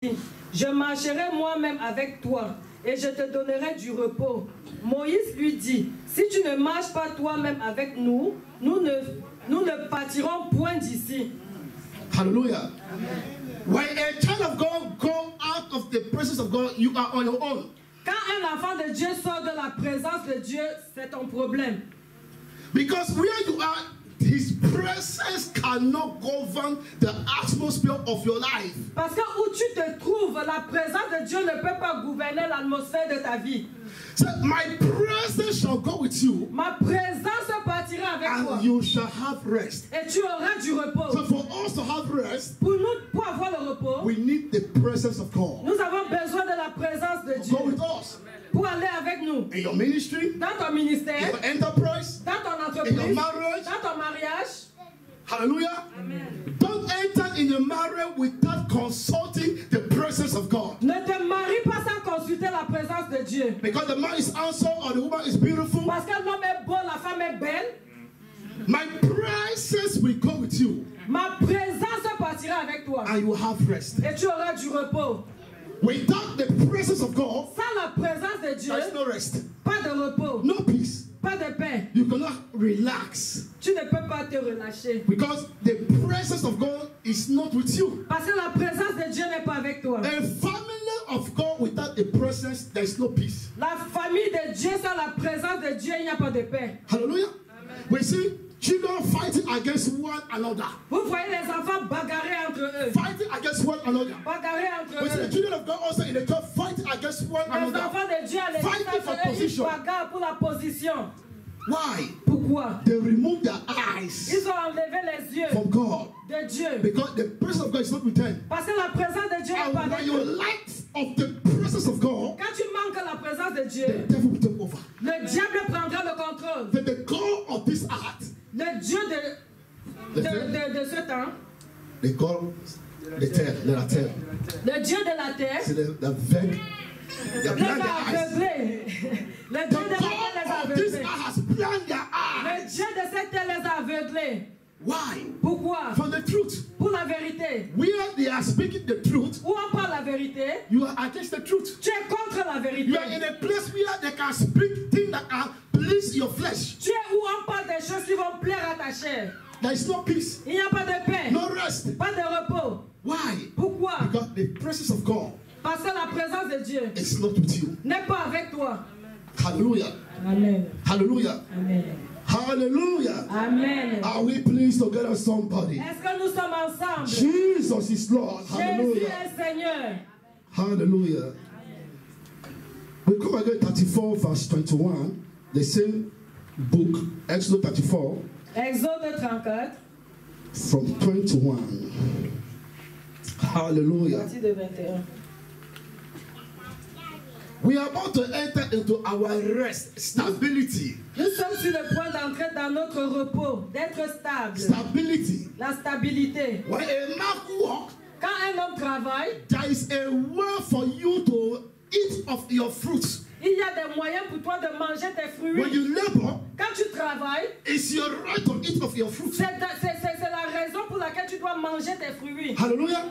je marcherai moi-même avec toi et je te donnerai du repos. Moïse lui dit, si tu ne marches pas toi-même avec nous, nous ne partirons point d'ici. Hallelujah. When a child of God go out of the presence of God, you are on your own. Quand un enfant de Dieu sort de la présence de Dieu, c'est ton problème. Because where you are, His presence cannot govern the atmosphere of your life. Parce que où tu te trouves, la présence de Dieu ne peut pas gouverner l'atmosphère de ta vie. So my presence shall go with you. Ma présence partira avec toi. And you shall have rest. Et tu auras du repos. So for us to have rest, pour avoir le repos, we need the presence of God. Nous avons besoin de la présence de Dieu. Go with us. Pour aller avec nous. In your ministry, dans ton ministère, in your enterprise, dans ton entreprise, in your marriage, dans ton mariage. Hallelujah. Amen. Don't enter in a marriage without consulting the presence of God. Ne te marie pas sans consulter la présence de Dieu. Because the man is handsome or the woman is beautiful. Parce que l'homme est beau, la femme est belle. My presence will go with you. Ma présence partira avec toi. And you will have rest. Et tu auras du repos. Without the presence of God, sans la présence de Dieu, there is no rest. Pas de repos. No peace. Pas de paix. You cannot relax. Tu ne peux pas te relâcher. Because the presence of God is not with you. Parce que la présence de Dieu n'est pas avec toi. A family of God without the presence, there is no peace. La famille de Dieu sans la présence de Dieu, il n'y a pas de paix. Hallelujah. Amen. We see children fighting against one another. Vous voyez les enfants bagarrer entre eux. Fighting against one another. Bagarrer entre we see eux. the children of God also in the church fighting against one another. Les enfants de Dieu à l'église, ils bagarrent pour la position. Why? Pourquoi? They remove their eyes. Ils ont enlevé les yeux from God. De Dieu. Because the presence of God is not with them. Parce que la présence de Dieu n'est pas avec eux. When you lack of the presence of God, quand tu manques la présence de Dieu, the devil will take over. Le diable prendra le contrôle. The God of this heart. Le Dieu de ce temps. They call the terre, la terre. Le Dieu de la terre. C'est le vec. Les a aveuglés. Le Dieu de la terre les a aveuglés. Le Dieu de cette terre les a aveuglés. Why? Pourquoi? For the truth. Pour la vérité. Where they are speaking the truth, où on parle la vérité, you are against the truth. Tu es contre la vérité. You are in a place where they can speak things that are please your flesh. Tu es où on parle des choses qui vont plaire à ta chair. There is no peace. Il n'y a pas de paix. No rest. Pas de repos. Why? Pourquoi? Because the presence of God. Parce que la présence de Dieu is not with you. N'est pas avec toi. Hallelujah. Amen. Hallelujah. Amen. Hallelujah. Amen. Are we pleased together, somebody? Est-ce que nous sommes ensemble? Jesus is Lord. Hallelujah. Jésus est Seigneur. Hallelujah. We come again 34 verse 21. The same book, Exodus 34. Exode 34. From 21. Hallelujah. Partie de 21. We are about to enter into our rest, stability. Nous sommes sur le point d'entrer dans notre repos, d'être stable. Stability. La stabilité. When a man walks, quand un homme travaille, there is a way for you to eat of your fruits. Il y a des moyens pour toi de manger tes fruits. When you labor, quand tu travailles, it's your right to eat of your fruits. C'est la raison pour laquelle tu dois manger tes fruits. Hallelujah.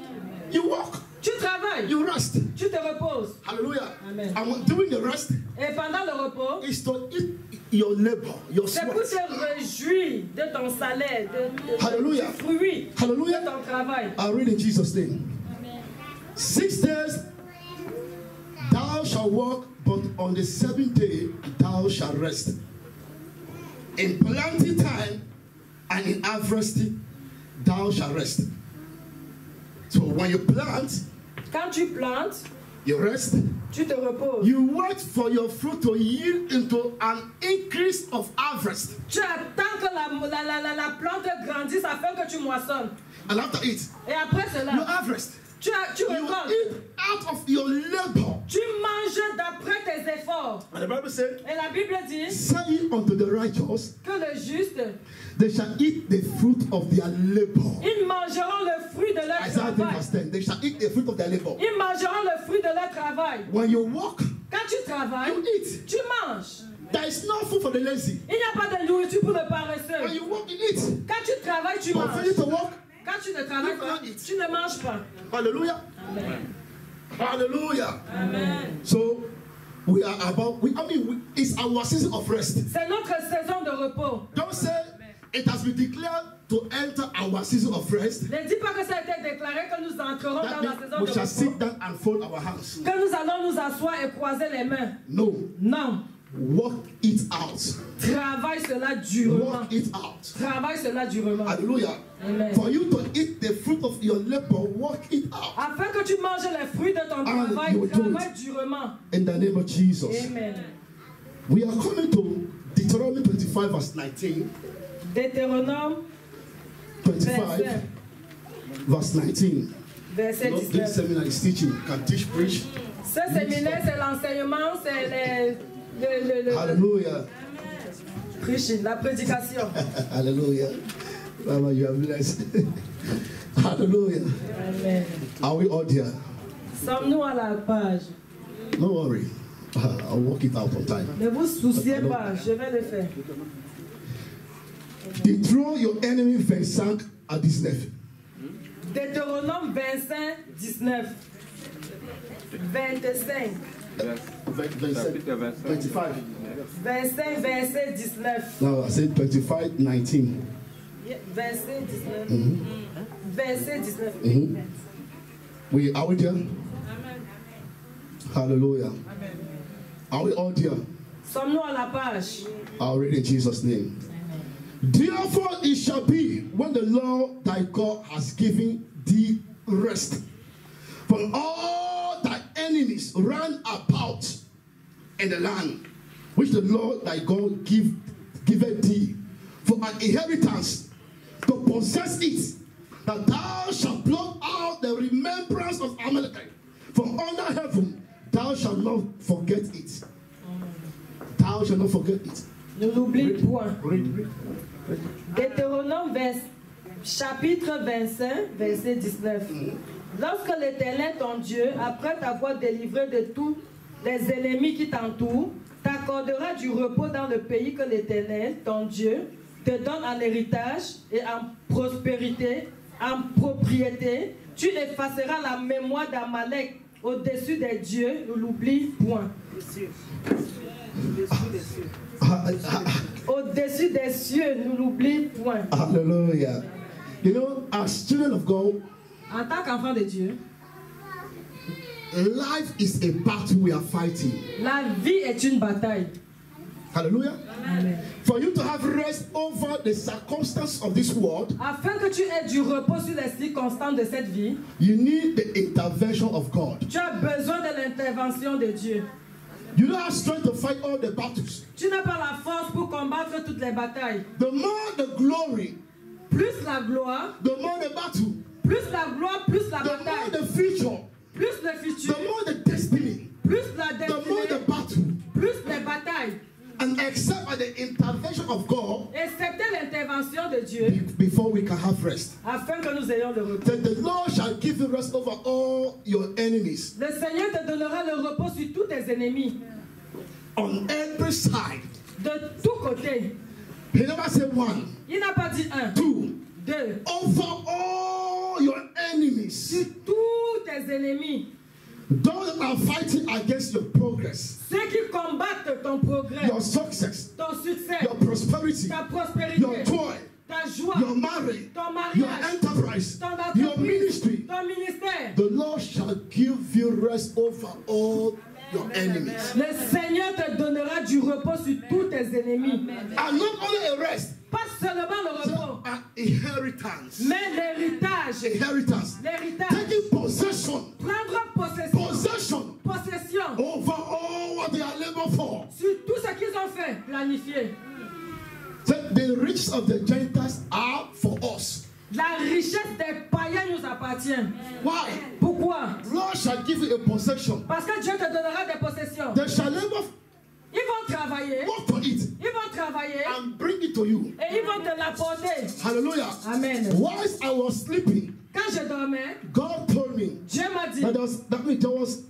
You work. Tu travailles. You rest. Tu te reposes. Hallelujah. Amen. And during the rest, et pendant le repos, is to eat your labor, your sweat. C'est pour te réjouir de ton salaire, Hallelujah. du fruit Hallelujah. de ton travail. I read in Jesus' name. Amen. 6 days thou shalt work, but on the 7th day thou shalt rest. In planting time and in harvesting thou shalt rest. So when you plant, quand tu plantes, you rest. Tu te reposes. You wait for your fruit to yield into an increase of harvest. Tu attends que la plante grandisse afin que tu moissonnes. And after it, et après cela, you harvest. Tu récoltes. You eat out of your labor. Tu manges d'après tes efforts. And the Bible said, et la Bible dit, say unto the righteous, que le juste, they shall eat the fruit of their labor. Ils mangeront le fruit de leur travail. Verse 10, they shall eat the fruit of their labor. Ils mangeront le fruit de leur travail. When you work, quand tu travailles, you eat. Tu manges. There is no food for the lazy. Il n'y a pas de nourriture pour le paresseux. When you work, you eat. Quand tu travailles, tu manges. To work, quand tu ne travailles pas, tu ne manges pas. Hallelujah. Amen. Hallelujah. Amen. So we are about, it's our season of rest. C'est notre saison de repos. Don't say it has been declared to enter our season of rest. Ne dis pas que ça a été déclaré que nous entrerons That dans la means saison we de shall sit repos. down and fold our hands. Que nous allons nous asseoir et croiser les mains. No. Non. Work it out. Travaille cela durement. Work it out. Travaille cela durement. Hallelujah. Amen. For you to eat the fruit of your labor, work it out. Afin que tu manges les fruits de ton And travail, you will do travaille it. durement. In the name of Jesus. Amen. We are coming to Deuteronomy 25 verse 19. Deutéronome 25 verse 19. verset Not this 19. seminar is teaching. Can teach, preach. Ce séminaire, c'est l'enseignement, c'est le Hallelujah. preaching, la prédication. Hallelujah. Mama, you are blessed. Hallelujah. Amen. Are we all there? Sommes-nous à la page? Don't worry. I'll work it out on time. Ne vous souciez pas, je vais le faire. Dethrone your enemy 25 à 19. Deutéronome 25, 19. 25. 25. 25, verset 19. Now I said 25, 19. Verset 19. Verset 19. Are we there? Hallelujah. Are we all there? Sommes-nous à la page? I'll read in Jesus' name. Therefore it shall be when the Lord thy God has given thee rest from all thy enemies round about in the land which the Lord thy God giveth thee for an inheritance to possess it, that thou shalt blot out the remembrance of Amalek from under heaven. Thou shalt not forget it. Thou shalt not forget it. Ne l'oublie point. Read. Deutéronome chapitre 25, verset 19. Lorsque l'Éternel, ton Dieu, après t'avoir délivré de tous les ennemis qui t'entourent, t'accordera du repos dans le pays que l'Éternel, ton Dieu, te donne en héritage et en prospérité, en propriété, tu effaceras la mémoire d'Amalek au-dessus des dieux, ne l'oublie point. Au-dessus des cieux, ne l'oublie point. Hallelujah. You know, as children of God, En tant qu'enfant de Dieu, life is a battle we are fighting. la vie est une bataille. Hallelujah. Amen. For you to have rest over the circumstances of this world, Afin que tu aies du repos sur les circonstances de cette vie, you need the intervention of God. tu as besoin de l'intervention de Dieu. You don't have strength to fight all the battles. Tu n'as pas la force pour combattre toutes les batailles. The more the glory, Plus la gloire, the more the battle, plus la gloire, plus la the more bataille, the future, plus le futur, the more the destiny, plus la the more the destinée, battle. plus les batailles. And except by the intervention of God, Excepté l'intervention de Dieu, before we can have rest. afin que nous ayons le repos. That the Lord shall give you rest over all your enemies Le Seigneur te donnera le repos sur tous tes ennemis, on every side. de tous côtés. He never said one, Il n'a pas dit un, two, deux. over all your enemies. Sur tous tes ennemis, Those that are fighting against your progress, ceux qui combattent ton progrès, your success, ton succès, your prosperity, ta prospérité, your joy, ta joie, your marriage, ton your mariage, enterprise, ton your entreprise, ministry. ton ministère. The Lord shall give you rest over all your enemies. Le Seigneur te donnera du repos sur tous tes ennemis. And not only a rest, Pas seulement le repos, an inheritance. mais l'héritage. Inheritance. L'héritage. Taking possession. Prendre possession. Possession Possession over all what they are laboring for. sur tout ce qu'ils ont fait, planifié. So the riches of the Gentiles are for us. La richesse des païens nous appartient. Why? Pourquoi? Lord shall give you a possession. Parce que Dieu te donnera des possessions. They shall labor, Ils vont travailler. work for it, Ils vont travailler and bring it to you. et ils vont te l'apporter. Hallelujah. Amen. Whilst I was sleeping, Quand je dormais, God told me Dieu m'a dit, that means there was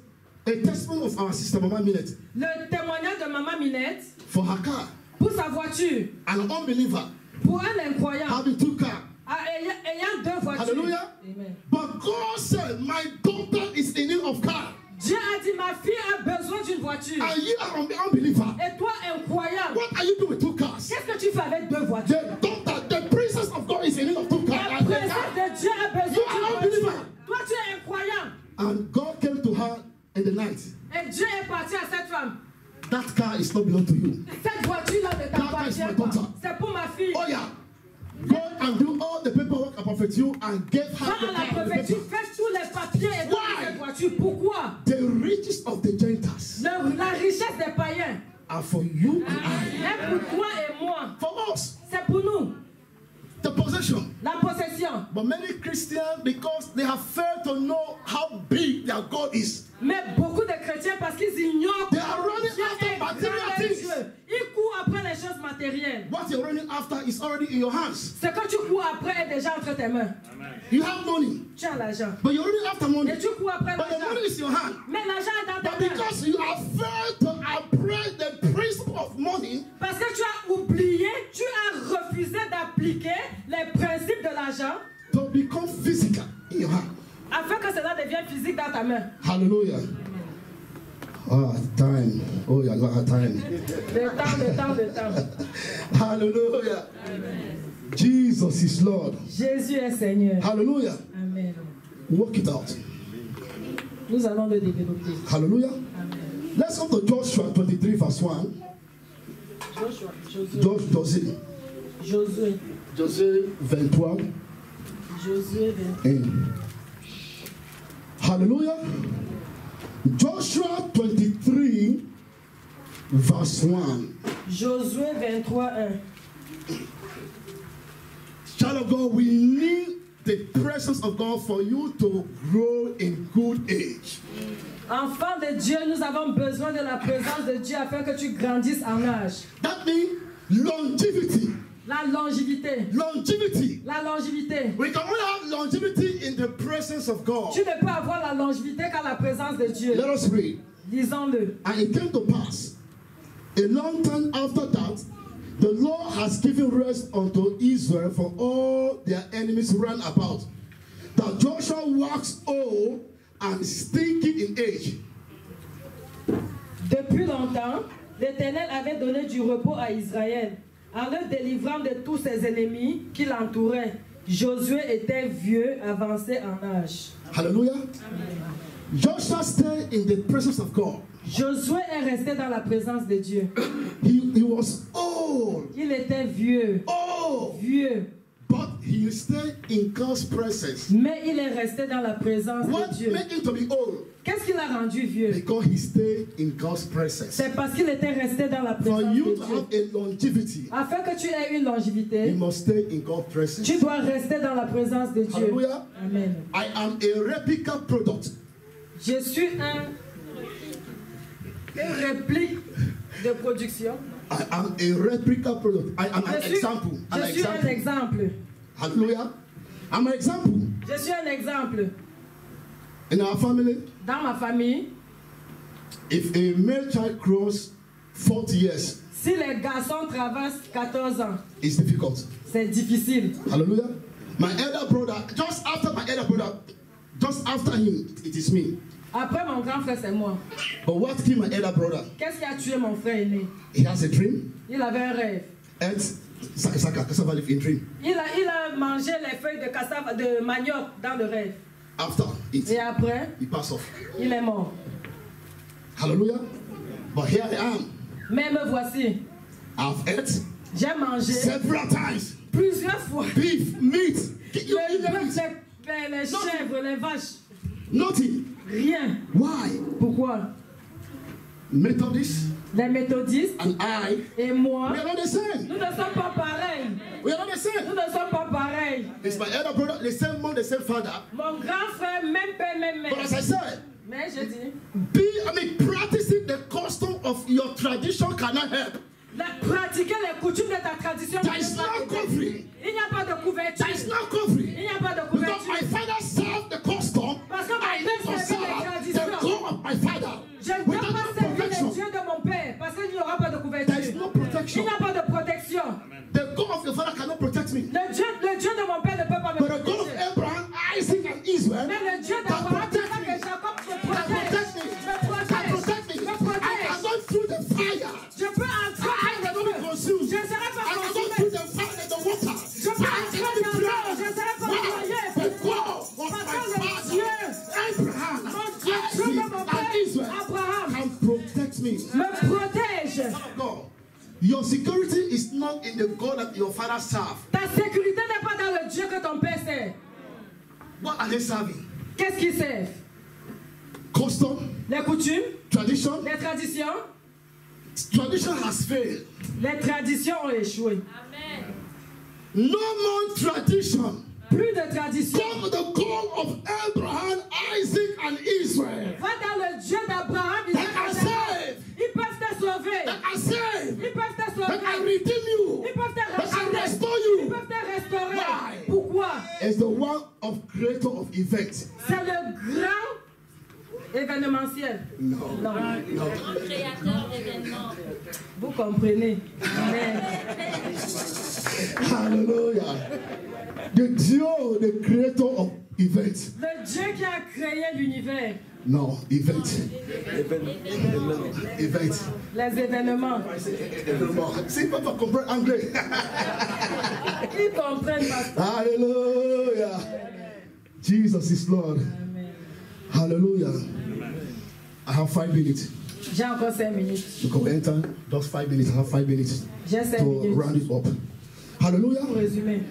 a testimony of our sister Mama Minette le témoignage de Maman Minette for her car. pour sa voiture, An unbeliever pour un incroyant, having two cars. ayant deux voitures. Hallelujah. Amen. But God said, my daughter is in need of car. dit, ma fille a besoin d'une voiture. And you are an unbeliever. Et toi, incroyable. What are you doing with 2 cars? Qu'est-ce que tu fais avec 2 voitures? The princess of God is in need of 2 cars. La princesse de Dieu a besoin You are d'une unbeliever. voiture. Toi, tu es incroyable. And God came to her in the night. Et Dieu est parti à cette femme. That car is not belong to you. Cette voiture-là ne t'appartient pas. C'est pour ma fille. Oh yeah. Go and do all the paperwork about you and give her Va the à la car. préfecture, fais tous les papiers et donne cette voiture. Pourquoi? The riches of the Gentiles La richesse des païens are for you and I. est pour toi et moi. For us. C'est pour nous. The possession. La possession. But many Christians, because they have failed to know how big their God is, Mais beaucoup de chrétiens, parce qu'ils ignorent they are running Dieu after est grand material et things. Dieu. Ils courent après les choses matérielles. What you're running after is already in your hands. Ce que tu cours après est déjà entre tes mains. You have money, Tu as l'argent. but you're running after money. Et tu cours après But the l'argent. money is in your hand. Mais l'argent est dans But tes mains. because you have failed to appraise the principle of money, Parce que tu as oublié, tu as refusé d'appliquer les principes de l'argent to become physical in your hand. afin que cela devienne physique dans ta main. Hallelujah. Time. Oh, yeah, time. Le temps. Hallelujah. Jesus is Lord. Jésus est Seigneur. Hallelujah. Amen. Work it out. Nous allons le développer. Hallelujah. Amen. Let's go to Joshua 23 verse 1. Josué. Josué 23. Josué 23. Hallelujah. Joshua 23 verse 1. Josué 23, 1. Child of God, we need the presence of God for you to grow in good age. Enfant de Dieu, nous avons besoin de la présence de Dieu afin que tu grandisses en âge. That means longevity. La longévité. Longevity. La longévité. We can only have longevity in the presence of God. Tu ne peux avoir la longévité qu'à la présence de Dieu. Let us read. Lisons-le. And it came to pass, a long time after that, the Lord has given rest unto Israel for all their enemies round about. That Joshua waxed old and stinking in age. Depuis longtemps, l'Éternel avait donné du repos à Israël, en le délivrant de tous ses ennemis qui l'entouraient. Josué était vieux, avancé en âge. Hallelujah. Joshua stayed in the presence of God. Josué est resté dans la présence de Dieu. He was old. Il était vieux. Old. Vieux. But he stayed in God's presence. Mais il est resté dans la présence What de Dieu. made him to be old? Qu'est-ce qui l'a rendu vieux? Because he stayed in God's presence. C'est parce qu'il était resté dans la For présence you de to Dieu. have a longevity, Afin que tu aies une you longévité, must stay in God's presence. tu dois rester dans la présence de Dieu. Hallelujah. Amen. I am a replica product. Je suis une réplique de production. I am a replica product. I am an example. An Je suis un example. exemple. Hallelujah. I'm an example. Je suis un exemple. In our family, Dans ma famille, if a male child grows 40 years, si les garçons traversent 14 ans, it's difficult. c'est difficile. Hallelujah. My elder brother, just after my elder brother, just after him, it is me. Après mon grand frère, c'est moi. But what killed my elder brother? Qu'est-ce qui a tué mon frère aîné? He has a dream. Il avait un rêve. And cassava leaf in dream. Il a mangé les feuilles de cassave, de manioc dans le rêve. After it, Et après, he passed off. il est mort. Hallelujah. But here I am. Mais me voici. I've ate J'ai mangé several times plusieurs fois beef, meat. You eat the meat. les chèvres, les vaches. Nothing. Rien. Why? Pourquoi? Methodists Les méthodistes and I, et moi, we are not the same. nous ne sommes pas pareils. We are not the same. Nous ne sommes pas pareils. It's my elder brother, the same mom, the same father. Mon grand frère, même père, même But mère. as I said, Mais je dis, practicing the custom of your tradition cannot help. pratiquer les coutumes de ta tradition. There is no covering. Il n'y a pas de couverture. There is no Il covering. n'y a pas de Because couverture. my father served the custom. Parce que mon I need to père servait les serve the traditions. God of my father. Je ne Without peux pas no servir les protection. dieux de mon père parce qu'il n'y aura pas de There is couverture. no Il protection. n'y a pas de protection. The God of your father cannot protect me. Le Dieu de mon père ne peut pas me But the God of protéger. Abraham, Isaac, and Israel Mais le Dieu can d'Abraham, protect Isaac me. et Jacob me Can protect protège. me. Me protège. Your security is not in the God that your father served. Ta sécurité n'est pas dans le Dieu que ton père sert. What are they serving? Qu'est-ce qu'ils servent? Custom, Les coutumes, tradition. les traditions. Tradition has failed. Les traditions ont échoué. Amen. No more tradition. Plus de tradition. Come to the God of Abraham, Isaac, and Israel. Va dans le Dieu d'Abraham, That can save. ils peuvent te sauver. That can save. Ils peuvent te That can sauver. redeem you. Ils peuvent te That can racheter. restore Ils you. peuvent te restaurer. Why? Pourquoi? Is the one of creator of events. C'est le grand événementiel. No. Non. Grand créateur d'événements. Vous comprenez. Amen. Hallelujah. The Dieu, the creator of events. Le Dieu qui a créé l'univers. No, events. Events. Les événements. Si papa comprend anglais. Ils comprennent pas. Hallelujah. Jesus is Lord. Amen. Hallelujah. I have 5 minutes. J'ai encore 5 minutes. You can enter just 5 minutes. I have 5 minutes J'ai 5 to minutes. round it up. Hallelujah. Pour résumer.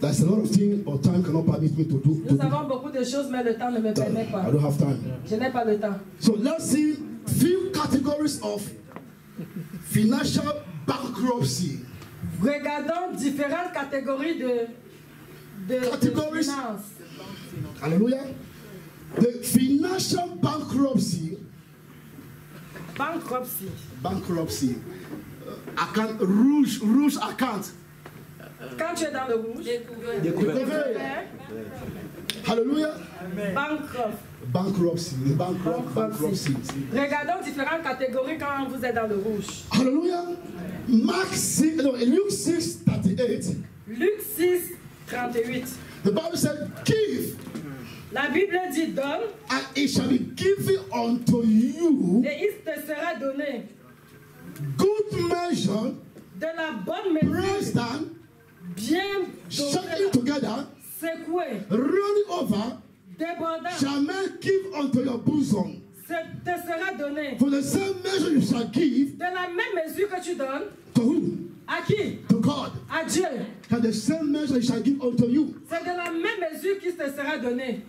There's a lot of things, but time cannot permit me to do. Nous avons beaucoup de choses, mais le temps ne me permet pas. I don't have time. Je n'ai pas le temps. So let's see few categories of financial bankruptcy. Regardons différentes catégories de finances. Hallelujah. The financial bankruptcy. Bankruptcy. Account, rouge account. Quand tu es dans le rouge, Découvert. Hallelujah. bankruptcy. Bankruptcy. Regardons différentes catégories quand vous êtes dans le rouge. Hallelujah. Luke 6:38. Luc 6, 38. The Bible said, "Give, La Bible dit donne and it shall be given unto you. et il te sera donné Good measure, de la bonne mesure, pressed down, bien shaking together, secouée, running over, débordant, shall men give unto your bosom. te sera donné. For the same measure you shall give De la même mesure que tu donnes, to who? à qui? To God. À Dieu. And the same measure he shall give unto you." C'est de la même mesure qui te sera donnée.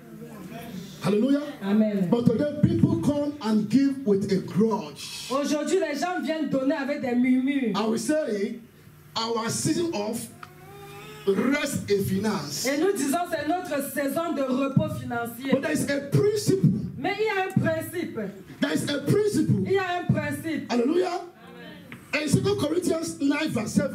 Hallelujah. Amen. But today people come and give with a grudge. Aujourd'hui, les gens viennent donner avec des murmures. I will say our season of rest in finance. Et nous disons c'est notre saison de repos financier. But there is a principle. Mais il y a un principe. There is a principle. Il y a un principe. Hallelujah. And in 2 Corinthians 9 verse 7,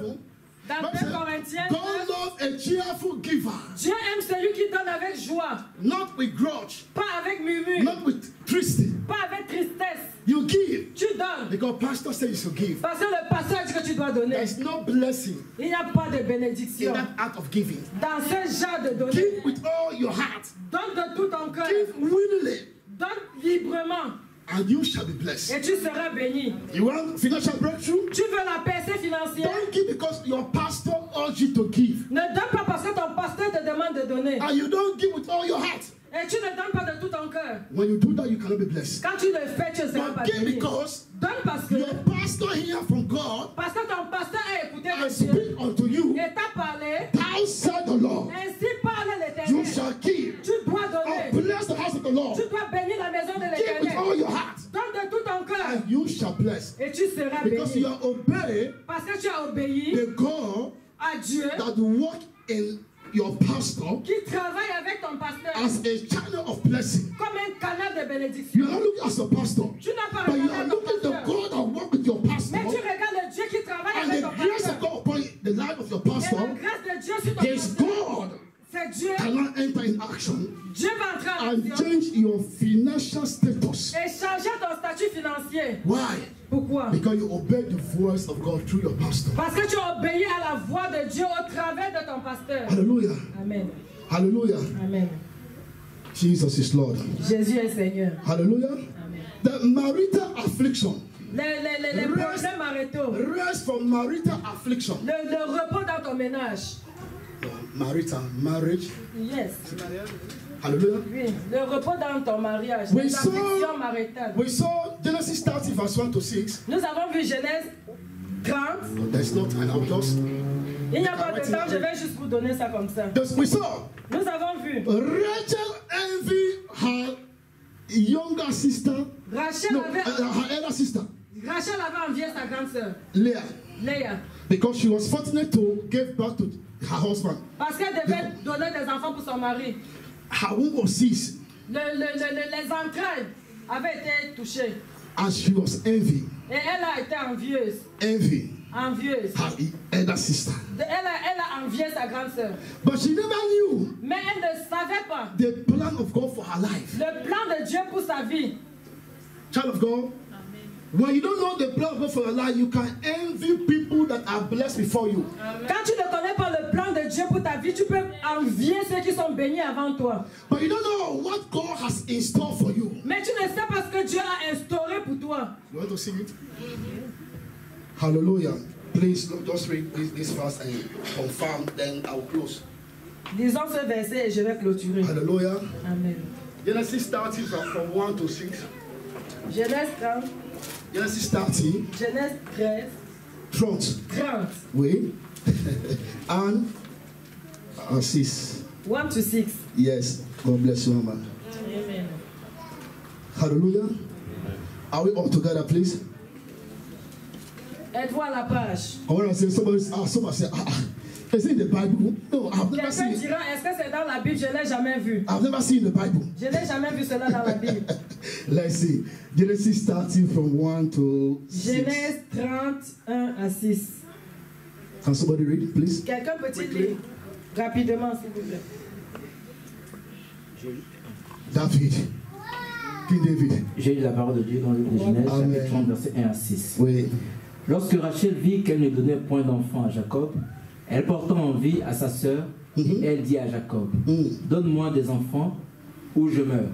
Dans 2 Corinthiens, God loves a cheerful giver, Dieu aime celui qui donne avec joie, not with grudge, pas avec murmure, not with tristesse. pas avec tristesse. You give Tu donnes. because pastor says you should give. Parce que le pasteur dit que tu dois donner. There is no blessing Il n'y a pas de in bénédiction. that act of giving. Dans ce genre de donner, Give with all your heart. donne de tout ton cœur. Give willingly, Donne librement. and you shall be blessed. Et tu seras béni. You want financial breakthrough? Tu veux la percée financière? Don't give because your pastor urges you to give. Ne donne pas parce que ton pasteur te demande de donner. And you don't give with all your heart. Et tu ne donnes pas de tout ton cœur. When you do that, you cannot be blessed. Quand tu le fais, tu ne seras But pas give béni. because Donne parce que, your pastor hear from God parce que ton pasteur a écouté and de Dieu speak unto you. et t'a parlé. Thou said the Lord, Ainsi parle you l'Éternel. shall give. Tu dois donner. Oh, bless the house of the Lord. Tu dois bénir la maison de Give with all l'Éternel. your heart, Donne de tout ton cœur. and you shall bless. Et tu seras Because you béni. are obeying Parce que tu as obéi the God à Dieu that work in your pastor qui travaille avec ton pasteur as a channel of blessing. comme un canal de You bénédiction. are not looking as a pastor, Tu n'as pas but you are regardé ton looking the pasteur. God that work with your pastor, Mais tu regardes le Dieu qui travaille and avec the ton grace of pasteur. God upon the life of your Et la pastor. grâce de Dieu sur ton His pasteur. God C'est Dieu. cannot enter in action Dieu va entrer en and action change your financial status. et changer ton statut financier. Why? Pourquoi? Because you obey the voice of God through your pastor. Parce que tu as obéi à la voix de Dieu au travers de ton pasteur. Hallelujah. Amen. Hallelujah. Amen. Jesus is Lord. Jésus est Seigneur. Hallelujah. Amen. The marital affliction. Les problèmes maritaux. Rest from marital affliction. Le repos dans ton ménage. Marital, marriage. Yes. Hallelujah. Oui. Le repos dans ton mariage. We Les saw- afflictions maritales. We saw Genesis 30 verse 1 to 6. Nous avons vu Genèse 30. No, there's no time. I'll just. Il n'y a pas de temps, je vais juste vous donner ça comme ça. We saw Nous avons vu Rachel envy her younger sister. Rachel No, avait, her elder sister, Rachel avait envié sa grande sœur, Leah, Léa, because she was fortunate to give birth to her husband. parce qu'elle devait donner des enfants pour son mari. Her womb was seized, Les entrailles avaient été touchées and she was envy, et elle a été envieuse. her elder sister. Elle a envié sa grande sœur. But she never knew Mais elle ne savait pas the plan of God for her life. le plan de Dieu pour sa vie. Child of God, when you don't know the plan of God for your life, you can envy people that are blessed before you. Quand tu ne connais pas le plan de Dieu pour ta vie, tu peux envier ceux qui sont bénis avant toi. But you don't know what God has in store for you. Mais tu ne sais pas ce que Dieu a instauré pour toi. You want to sing it? Hallelujah. Please just read this verse and confirm, then I will close. Lisons ce verset et je vais clôturer. Hallelujah. Amen. Genesis 30 from 1 to 6. Genèse 30, Genesis 30, Genèse 13, 30. 30, Wait. And 6. 1 to 6. Yes. God bless you, Mama. Amen. Hallelujah. Are we all together, please? Êtes-vous à la page? I want to say somebody say, is it in the Bible? No, I've never Quelqu'un seen it. dira, est-ce que c'est dans la Bible? Je ne l'ai jamais vu. I've never seen the Bible. Je n'ai jamais vu cela dans la Bible. Let's see. Genesis starting from 1 to 6. Genèse 31 à 6. Can somebody read it, please? Quelqu'un peut-il lire rapidement, s'il vous plaît? David. King David. J'ai lu la parole de Dieu dans le livre de Genèse, Amen. chapitre 30, verset 1 à 6. Oui. Lorsque Rachel vit qu'elle ne donnait point d'enfant à Jacob, elle porta envie à sa sœur, et elle dit à Jacob, donne-moi des enfants ou je meurs.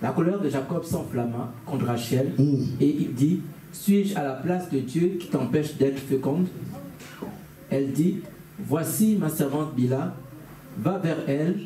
La colère de Jacob s'enflamma contre Rachel, et il dit, suis-je à la place de Dieu qui t'empêche d'être féconde? Elle dit, voici ma servante Bila, va vers elle.